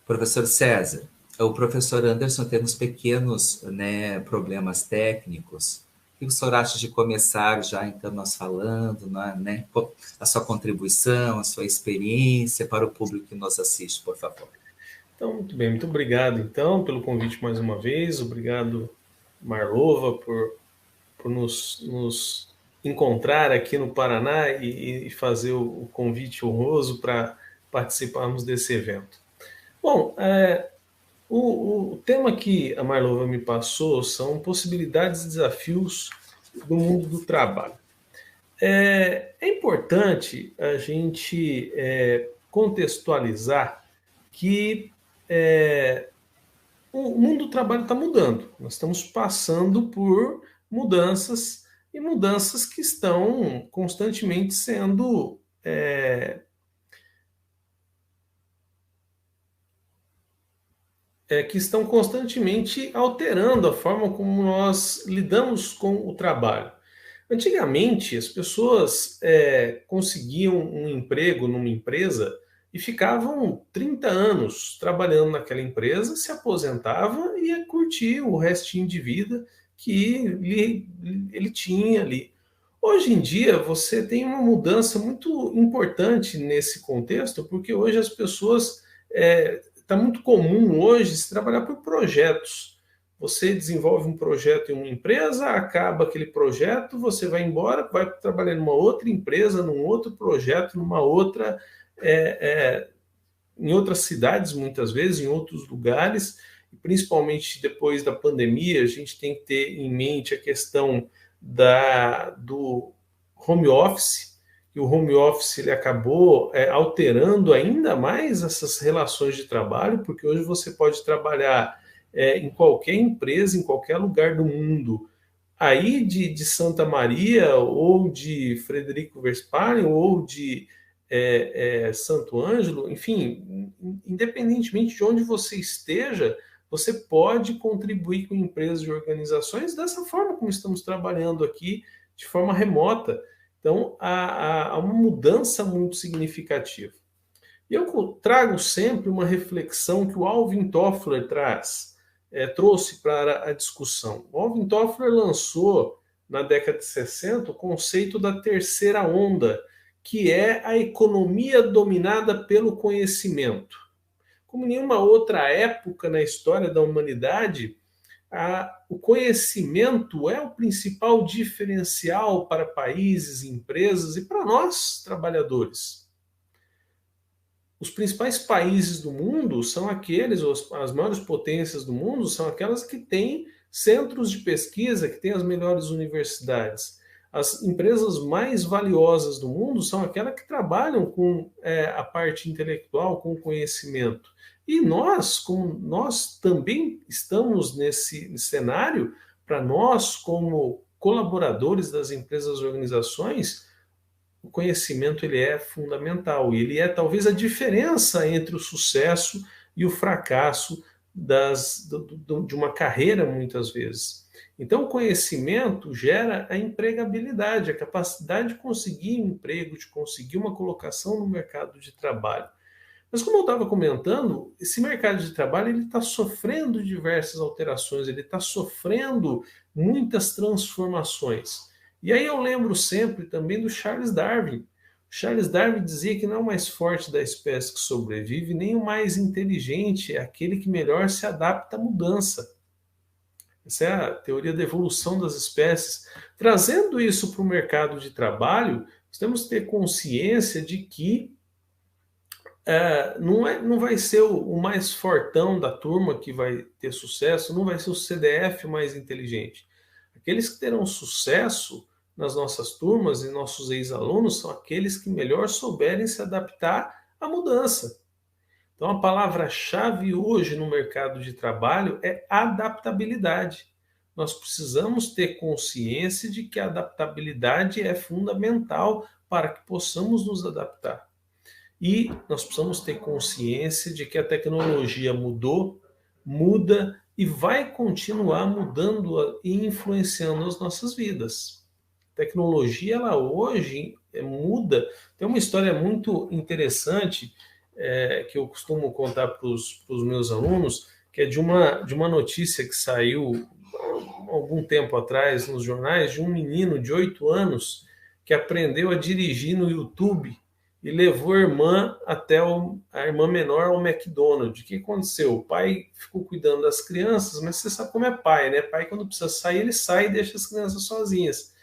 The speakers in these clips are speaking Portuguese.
Professor César, o professor Anderson tem uns pequenos, né, problemas técnicos. O que o senhor acha de começar já, então, nós falando, né, a sua contribuição, a sua experiência para o público que nos assiste, por favor? Então, muito bem, muito obrigado, então, pelo convite mais uma vez. Obrigado, Marlova, por nos encontrar aqui no Paraná e fazer o convite honroso para participarmos desse evento. Bom, o tema que a Marlova me passou são possibilidades e desafios do mundo do trabalho. É importante a gente contextualizar que o mundo do trabalho está mudando. Nós estamos passando por mudanças e mudanças que estão constantemente sendo que estão constantemente alterando a forma como nós lidamos com o trabalho. Antigamente, as pessoas conseguiam um emprego numa empresa e ficavam 30 anos trabalhando naquela empresa, se aposentavam e ia curtir o restinho de vida que ele tinha ali. Hoje em dia, você tem uma mudança muito importante nesse contexto, porque hoje as pessoas. Está muito comum hoje se trabalhar por projetos. Você desenvolve um projeto em uma empresa, acaba aquele projeto, você vai embora, vai trabalhar numa outra empresa, num outro projeto, numa outra, em outras cidades, muitas vezes, em outros lugares, principalmente depois da pandemia, a gente tem que ter em mente a questão do home office, e o home office ele acabou alterando ainda mais essas relações de trabalho, porque hoje você pode trabalhar em qualquer empresa, em qualquer lugar do mundo, aí de Santa Maria, ou de Frederico Westphalen, ou de Santo Ângelo, enfim, independentemente de onde você esteja, você pode contribuir com empresas e organizações dessa forma como estamos trabalhando aqui, de forma remota. Então, há uma mudança muito significativa. E eu trago sempre uma reflexão que o Alvin Toffler trouxe para a discussão. O Alvin Toffler lançou, na década de 60, o conceito da terceira onda, que é a economia dominada pelo conhecimento. Como em nenhuma outra época na história da humanidade, o conhecimento é o principal diferencial para países, empresas e para nós, trabalhadores. Os principais países do mundo são aqueles, as maiores potências do mundo são aquelas que têm centros de pesquisa, que têm as melhores universidades. As empresas mais valiosas do mundo são aquelas que trabalham com a parte intelectual, com o conhecimento. E nós, como nós também estamos nesse cenário, para nós, como colaboradores das empresas e organizações, o conhecimento ele é fundamental. E ele é talvez a diferença entre o sucesso e o fracasso de uma carreira, muitas vezes. Então, o conhecimento gera a empregabilidade, a capacidade de conseguir um emprego, de conseguir uma colocação no mercado de trabalho. Mas como eu estava comentando, esse mercado de trabalho ele está sofrendo diversas alterações, ele está sofrendo muitas transformações. E aí eu lembro sempre também do Charles Darwin. Charles Darwin dizia que não é o mais forte da espécie que sobrevive, nem o mais inteligente, é aquele que melhor se adapta à mudança. Essa é a teoria da evolução das espécies. Trazendo isso para o mercado de trabalho, nós temos que ter consciência de que não vai ser o mais fortão da turma que vai ter sucesso, não vai ser o CDF mais inteligente. Aqueles que terão sucesso nas nossas turmas e nossos ex-alunos são aqueles que melhor souberem se adaptar à mudança. Então, a palavra-chave hoje no mercado de trabalho é adaptabilidade. Nós precisamos ter consciência de que a adaptabilidade é fundamental para que possamos nos adaptar. E nós precisamos ter consciência de que a tecnologia mudou, muda e vai continuar mudando e influenciando as nossas vidas. A tecnologia, ela hoje muda. Tem uma história muito interessante. que eu costumo contar para os meus alunos, que é de uma notícia que saiu algum tempo atrás nos jornais, de um menino de 8 anos que aprendeu a dirigir no YouTube e levou a irmã a irmã menor ao McDonald's. O que aconteceu? O pai ficou cuidando das crianças, mas você sabe como é pai, né? Pai, quando precisa sair, ele sai e deixa as crianças sozinhas.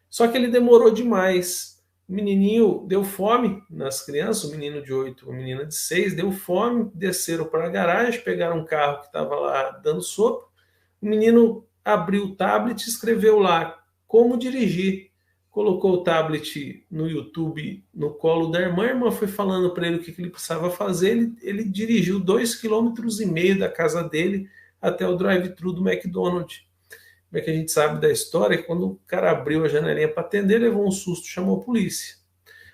Só que ele demorou demais. O menininho deu fome nas crianças, o menino de 8, a menina de 6, deu fome, desceram para a garagem, pegaram um carro que estava lá dando sopa. O menino abriu o tablet e escreveu lá como dirigir. Colocou o tablet no YouTube no colo da irmã, a irmã foi falando para ele o que ele precisava fazer, ele dirigiu 2,5 km da casa dele até o drive-thru do McDonald's. Como é que a gente sabe da história? Quando o cara abriu a janelinha para atender, levou um susto, chamou a polícia.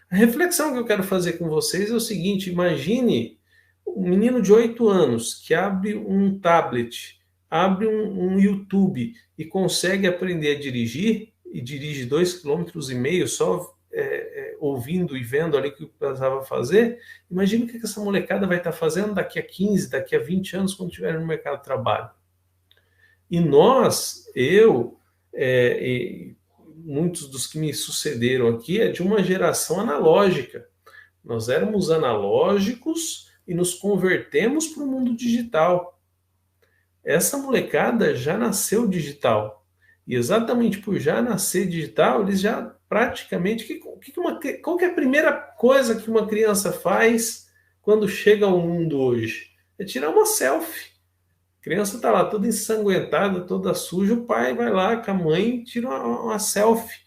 A reflexão que eu quero fazer com vocês é o seguinte: imagine um menino de 8 anos que abre um tablet, abre um YouTube e consegue aprender a dirigir, e dirige 2,5 km só ouvindo e vendo ali o que precisava fazer. Imagine o que essa molecada vai estar fazendo daqui a 15, daqui a 20 anos, quando estiver no mercado de trabalho. E e muitos dos que me sucederam aqui é de uma geração analógica. Nós éramos analógicos e nos convertemos para o mundo digital. Essa molecada já nasceu digital. E exatamente por já nascer digital, eles já praticamente... Qual que é a primeira coisa que uma criança faz quando chega ao mundo hoje? É tirar uma selfie. A criança está lá toda ensanguentada, toda suja, o pai vai lá com a mãe e tira uma selfie.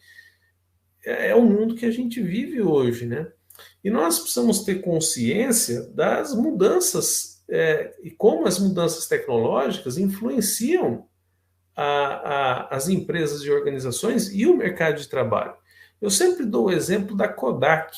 É o mundo que a gente vive hoje, né? E nós precisamos ter consciência das mudanças e como as mudanças tecnológicas influenciam as empresas e organizações e o mercado de trabalho. Eu sempre dou o exemplo da Kodak.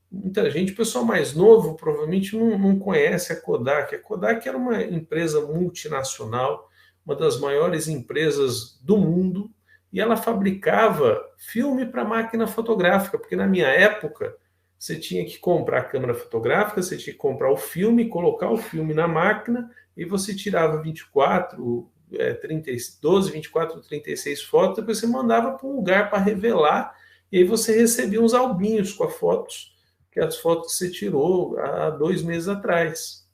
Muita gente, o pessoal mais novo, provavelmente não conhece a Kodak. A Kodak era uma empresa multinacional, uma das maiores empresas do mundo, e ela fabricava filme para máquina fotográfica, porque na minha época você tinha que comprar a câmera fotográfica, você tinha que comprar o filme, colocar o filme na máquina, e você tirava 12, 24, 36 fotos, depois você mandava para um lugar para revelar, e aí você recebia uns albinhos com as fotos, que as fotos que você tirou há 2 meses atrás.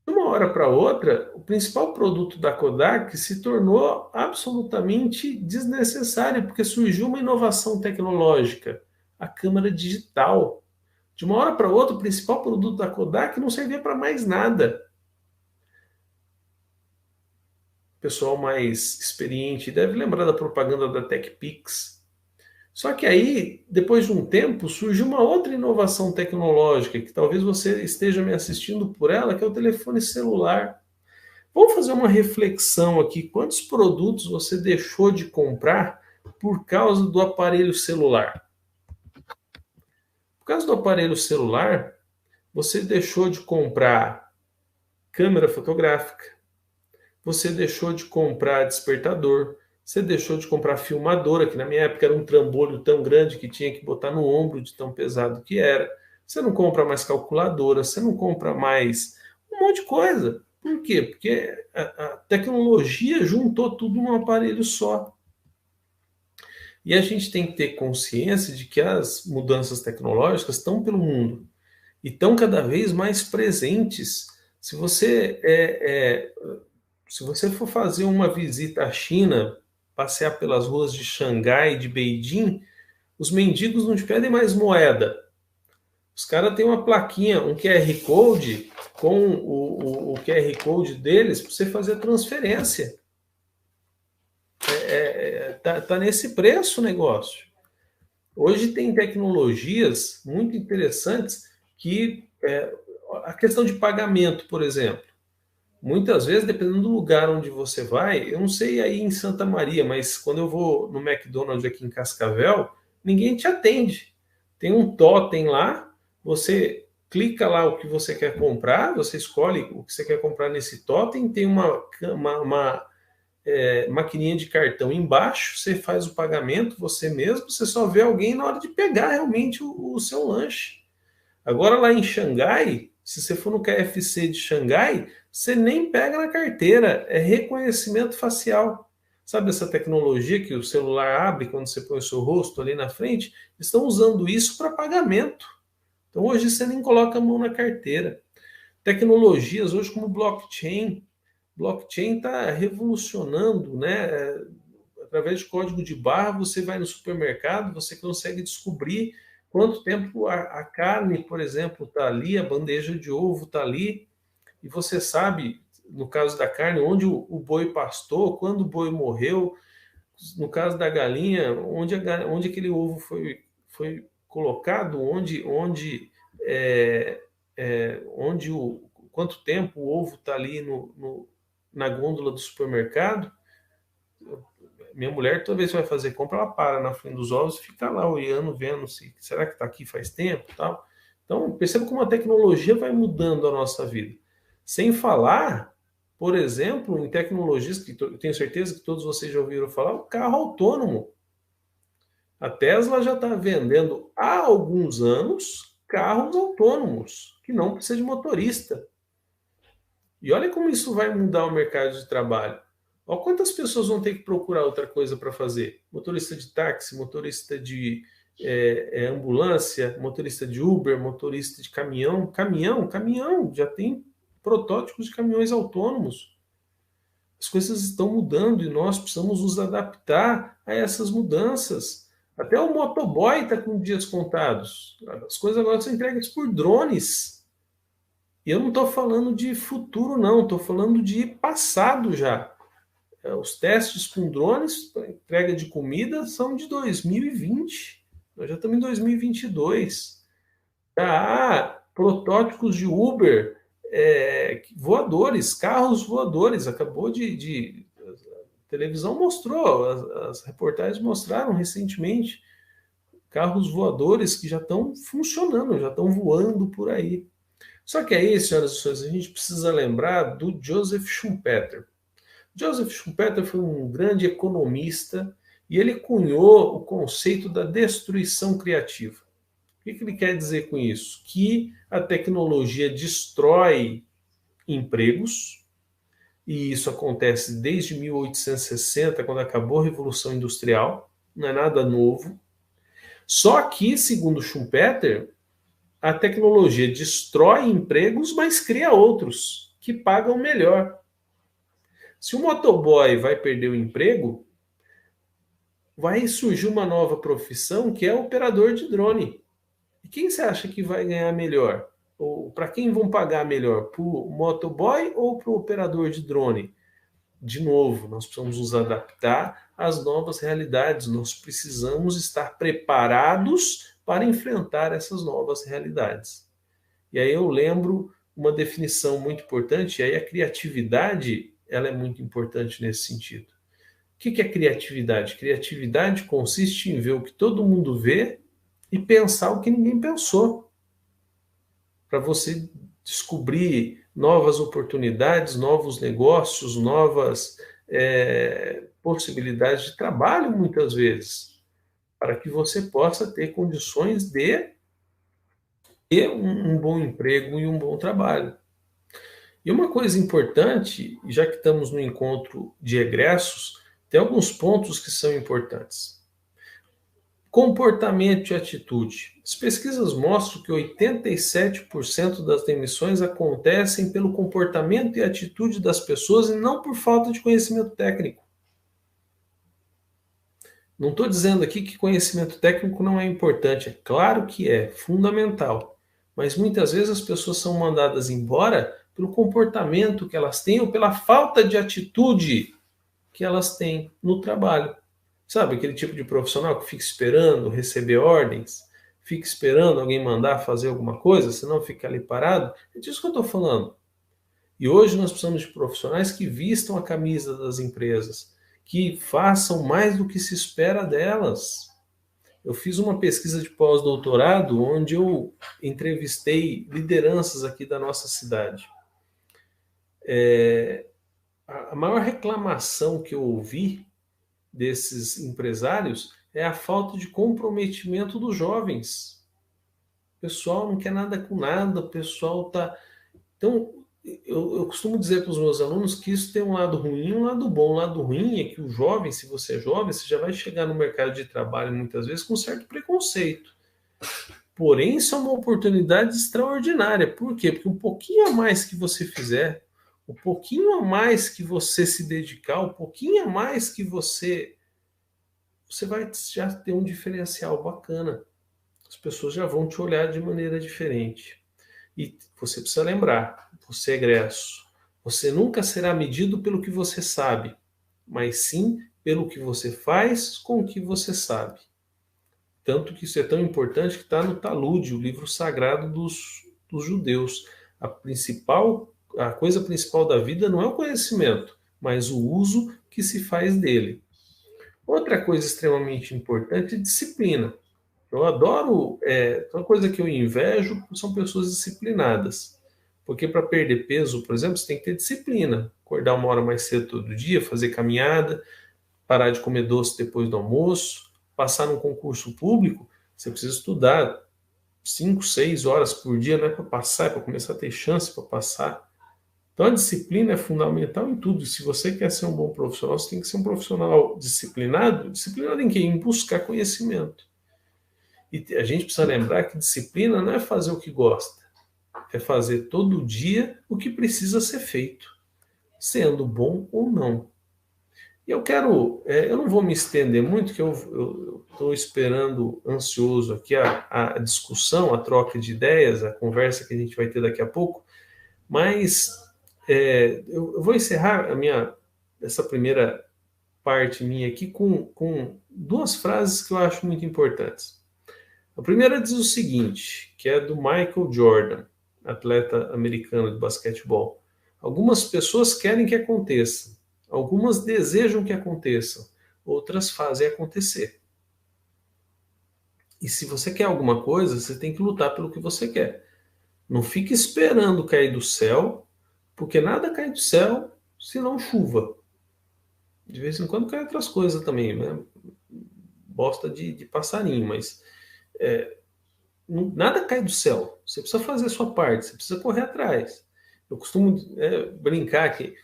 De uma hora para outra, o principal produto da Kodak se tornou absolutamente desnecessário, porque surgiu uma inovação tecnológica, a câmera digital. De uma hora para outra, o principal produto da Kodak não servia para mais nada. O pessoal mais experiente deve lembrar da propaganda da TechPix. Só que aí, depois de um tempo, surgiu uma outra inovação tecnológica, que talvez você esteja me assistindo por ela, que é o telefone celular. Vamos fazer uma reflexão aqui. Quantos produtos você deixou de comprar por causa do aparelho celular? Por causa do aparelho celular, você deixou de comprar câmera fotográfica, você deixou de comprar despertador, você deixou de comprar filmadora, que na minha época era um trambolho tão grande que tinha que botar no ombro de tão pesado que era. Você não compra mais calculadora, você não compra mais um monte de coisa. Por quê? Porque a tecnologia juntou tudo num aparelho só. E a gente tem que ter consciência de que as mudanças tecnológicas estão pelo mundo e estão cada vez mais presentes. Se você for fazer uma visita à China, passear pelas ruas de Xangai, de Beijing, os mendigos não te pedem mais moeda. Os caras têm uma plaquinha, um QR Code, com o QR Code deles para você fazer a transferência. Tá nesse preço o negócio. Hoje tem tecnologias muito interessantes que... a questão de pagamento, por exemplo. Muitas vezes, dependendo do lugar onde você vai, eu não sei aí em Santa Maria, mas quando eu vou no McDonald's aqui em Cascavel, ninguém te atende. Tem um totem lá, você clica lá o que você quer comprar, você escolhe o que você quer comprar nesse totem, tem uma maquininha de cartão embaixo, você faz o pagamento você mesmo, você só vê alguém na hora de pegar realmente o seu lanche. Agora lá em Xangai, se você for no KFC de Xangai, você nem pega na carteira, é reconhecimento facial. Sabe essa tecnologia que o celular abre quando você põe o seu rosto ali na frente? Estão usando isso para pagamento. Então hoje você nem coloca a mão na carteira. Tecnologias hoje como blockchain. Blockchain está revolucionando, né? Através de código de barra, você vai no supermercado, você consegue descobrir quanto tempo a carne, por exemplo, está ali, a bandeja de ovo está ali, e você sabe, no caso da carne, onde o boi pastou, quando o boi morreu, no caso da galinha, onde aquele ovo foi colocado, quanto tempo o ovo está ali na gôndola do supermercado. Minha mulher, toda vez que vai fazer compra, ela para na frente dos ovos e fica lá olhando, vendo se será que está aqui faz tempo, tal. Então, perceba como a tecnologia vai mudando a nossa vida. Sem falar, por exemplo, em tecnologias que eu tenho certeza que todos vocês já ouviram falar, o carro autônomo. A Tesla já está vendendo há alguns anos carros autônomos, que não precisa de motorista. E olha como isso vai mudar o mercado de trabalho. Olha quantas pessoas vão ter que procurar outra coisa para fazer. Motorista de táxi, motorista de ambulância, motorista de Uber, motorista de caminhão. Caminhão, já tem protótipos de caminhões autônomos. As coisas estão mudando e nós precisamos nos adaptar a essas mudanças. Até o motoboy está com dias contados. As coisas agora são entregues por drones. E eu não estou falando de futuro, não. Estou falando de passado já. Os testes com drones para entrega de comida são de 2020. Nós já estamos em 2022. Já há protótipos de Uber voadores, carros voadores. Acabou a televisão mostrou, as reportagens mostraram recentemente carros voadores que já estão funcionando, já estão voando por aí. Só que aí, senhoras e senhores, a gente precisa lembrar do Joseph Schumpeter. Joseph Schumpeter foi um grande economista e ele cunhou o conceito da destruição criativa. O que ele quer dizer com isso? Que a tecnologia destrói empregos, e isso acontece desde 1860, quando acabou a Revolução Industrial, não é nada novo. Só que, segundo Schumpeter, a tecnologia destrói empregos, mas cria outros que pagam melhor. Se o motoboy vai perder o emprego, vai surgir uma nova profissão que é operador de drone. E quem você acha que vai ganhar melhor? Ou para quem vão pagar melhor? Para o motoboy ou para o operador de drone? De novo, nós precisamos nos adaptar às novas realidades. Nós precisamos estar preparados para enfrentar essas novas realidades. E aí eu lembro uma definição muito importante, e aí a criatividade ela é muito importante nesse sentido. O que é criatividade? Criatividade consiste em ver o que todo mundo vê e pensar o que ninguém pensou. Para você descobrir novas oportunidades, novos negócios, novas possibilidades de trabalho, muitas vezes, para que você possa ter condições de ter um bom emprego e um bom trabalho. E uma coisa importante, já que estamos no encontro de egressos, tem alguns pontos que são importantes. Comportamento e atitude. As pesquisas mostram que 87% das demissões acontecem pelo comportamento e atitude das pessoas e não por falta de conhecimento técnico. Não estou dizendo aqui que conhecimento técnico não é importante, é claro que é fundamental, mas muitas vezes as pessoas são mandadas embora pelo comportamento que elas têm ou pela falta de atitude que elas têm no trabalho. Sabe, aquele tipo de profissional que fica esperando receber ordens, fica esperando alguém mandar fazer alguma coisa, senão fica ali parado? É disso que eu estou falando. E hoje nós precisamos de profissionais que vistam a camisa das empresas, que façam mais do que se espera delas. Eu fiz uma pesquisa de pós-doutorado onde eu entrevistei lideranças aqui da nossa cidade. A maior reclamação que eu ouvi desses empresários é a falta de comprometimento dos jovens. O pessoal não quer nada com nada, o pessoal tá. Então, eu costumo dizer para os meus alunos que isso tem um lado ruim e um lado bom. O lado ruim é que o jovem, se você é jovem, você já vai chegar no mercado de trabalho muitas vezes com certo preconceito. Porém, isso é uma oportunidade extraordinária. Por quê? Porque um pouquinho a mais que você fizer, um pouquinho a mais que você se dedicar, um pouquinho a mais que você vai já ter um diferencial bacana. As pessoas já vão te olhar de maneira diferente. E você precisa lembrar, você é egresso. Você nunca será medido pelo que você sabe, mas sim pelo que você faz com o que você sabe. Tanto que isso é tão importante que está no Talmud, o livro sagrado dos judeus. A coisa principal da vida não é o conhecimento, mas o uso que se faz dele. Outra coisa extremamente importante é disciplina. Eu adoro, uma coisa que eu invejo são pessoas disciplinadas. Porque para perder peso, por exemplo, você tem que ter disciplina. Acordar 1 hora mais cedo todo dia, fazer caminhada, parar de comer doce depois do almoço, passar num concurso público, você precisa estudar 5, 6 horas por dia, não é para passar, é para começar a ter chance para passar. Então a disciplina é fundamental em tudo. Se você quer ser um bom profissional, você tem que ser um profissional disciplinado. Disciplinado em quê? Em buscar conhecimento. E a gente precisa lembrar que disciplina não é fazer o que gosta, é fazer todo dia o que precisa ser feito, sendo bom ou não. E eu não vou me estender muito, que eu estou esperando ansioso aqui a discussão, a troca de ideias, a conversa que a gente vai ter daqui a pouco, mas eu vou encerrar essa primeira parte minha aqui com duas frases que eu acho muito importantes. A primeira diz o seguinte, que é do Michael Jordan, atleta americano de basquetebol. Algumas pessoas querem que aconteça, algumas desejam que aconteçam, outras fazem acontecer. E se você quer alguma coisa, você tem que lutar pelo que você quer. Não fique esperando cair do céu, porque nada cai do céu se não chuva. De vez em quando cai outras coisas também, né? Bosta de passarinho, mas nada cai do céu. Você precisa fazer a sua parte, você precisa correr atrás. Eu costumo brincar que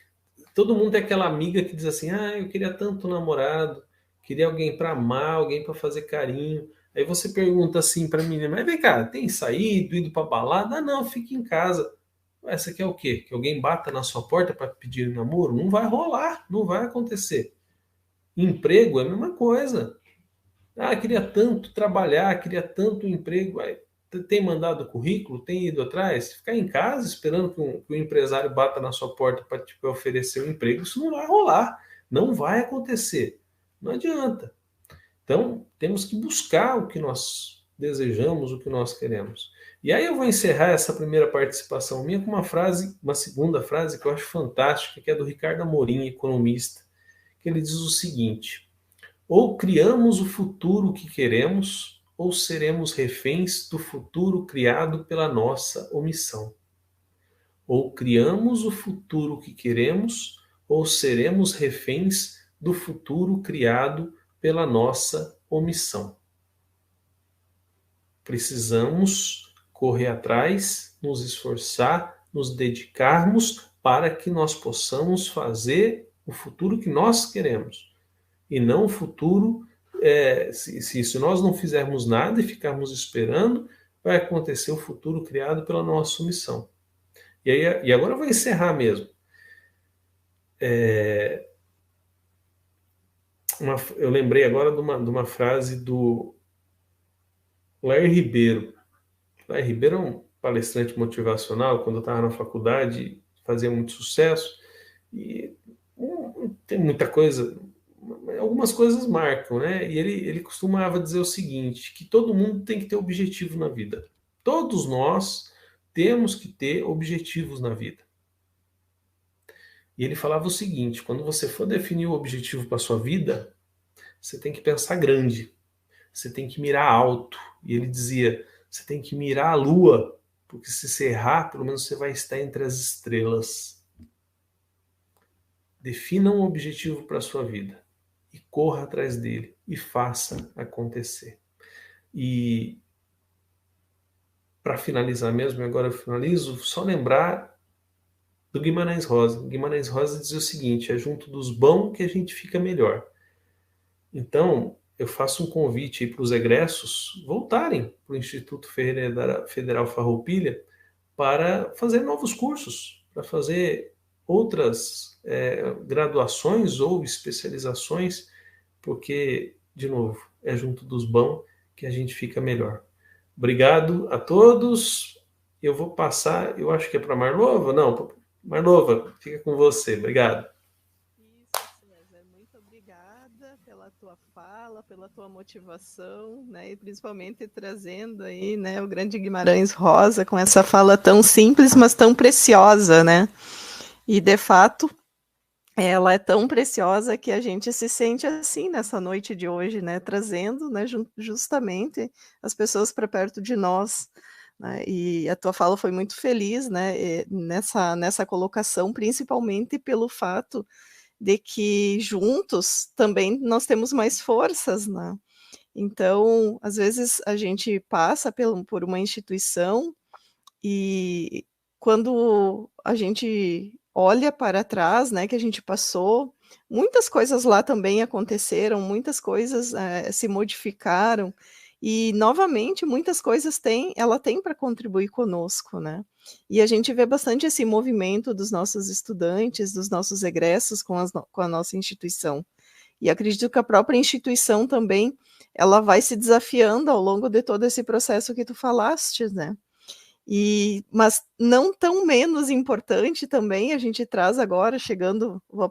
todo mundo tem aquela amiga que diz assim: ah, eu queria tanto um namorado, queria alguém para amar, alguém para fazer carinho. Aí você pergunta assim para mim, mas vem cá, tem saído, ido para balada? Ah, não, fica em casa. Essa aqui é o quê? Que alguém bata na sua porta para pedir namoro? Não vai rolar, não vai acontecer. Emprego é a mesma coisa. Ah, queria tanto trabalhar, queria tanto emprego. Aí, tem mandado currículo, tem ido atrás? Ficar em casa esperando que o empresário bata na sua porta para te oferecer um emprego, isso não vai rolar. Não vai acontecer. Não adianta. Então, temos que buscar o que nós desejamos, o que nós queremos. E aí eu vou encerrar essa primeira participação minha com uma segunda frase que eu acho fantástica, que é do Ricardo Amorim, economista, que ele diz o seguinte: ou criamos o futuro que queremos, ou seremos reféns do futuro criado pela nossa omissão. Ou criamos o futuro que queremos, ou seremos reféns do futuro criado pela nossa omissão. Precisamos correr atrás, nos esforçar, nos dedicarmos para que nós possamos fazer o futuro que nós queremos. E não o futuro, se nós não fizermos nada e ficarmos esperando, vai acontecer o futuro criado pela nossa omissão. E agora eu vou encerrar mesmo. Eu lembrei agora de uma frase do Lair Ribeiro. Lair Ribeiro é um palestrante motivacional. Quando eu estava na faculdade, fazia muito sucesso. E tem muita coisa, algumas coisas marcam, né? E ele costumava dizer o seguinte, que todo mundo tem que ter objetivo na vida. Todos nós temos que ter objetivos na vida. E ele falava o seguinte, quando você for definir o objetivo para sua vida, você tem que pensar grande, você tem que mirar alto. E ele dizia, você tem que mirar a lua, porque se você errar, pelo menos você vai estar entre as estrelas. Defina um objetivo para a sua vida e corra atrás dele e faça acontecer. E para finalizar mesmo, e agora eu finalizo, só lembrar do Guimarães Rosa. Guimarães Rosa dizia o seguinte: é junto dos bons que a gente fica melhor. Então, eu faço um convite para os egressos voltarem para o Instituto Federal Farroupilha para fazer novos cursos, para fazer outras graduações ou especializações, porque, de novo, é junto dos bons que a gente fica melhor. Obrigado a todos. Eu vou passar, eu acho que é para Marlova? Não, Marlova, fica com você. Obrigado. Isso, César. Muito obrigada pela tua fala, pela tua motivação, né? E principalmente trazendo aí, né, o grande Guimarães Rosa com essa fala tão simples, mas tão preciosa, né? E de fato, ela é tão preciosa que a gente se sente assim nessa noite de hoje, né? Trazendo, né, justamente as pessoas para perto de nós. Né? E a tua fala foi muito feliz, né? Nessa colocação, principalmente pelo fato de que juntos também nós temos mais forças, né? Então, às vezes a gente passa por uma instituição e quando a gente olha para trás, né, que a gente passou, muitas coisas lá também aconteceram, muitas coisas se modificaram e novamente muitas coisas ela tem para contribuir conosco, né? E a gente vê bastante esse movimento dos nossos estudantes, dos nossos egressos com a nossa instituição. E acredito que a própria instituição também, ela vai se desafiando ao longo de todo esse processo que tu falaste, né? Mas não tão menos importante também, a gente traz agora, chegando, vou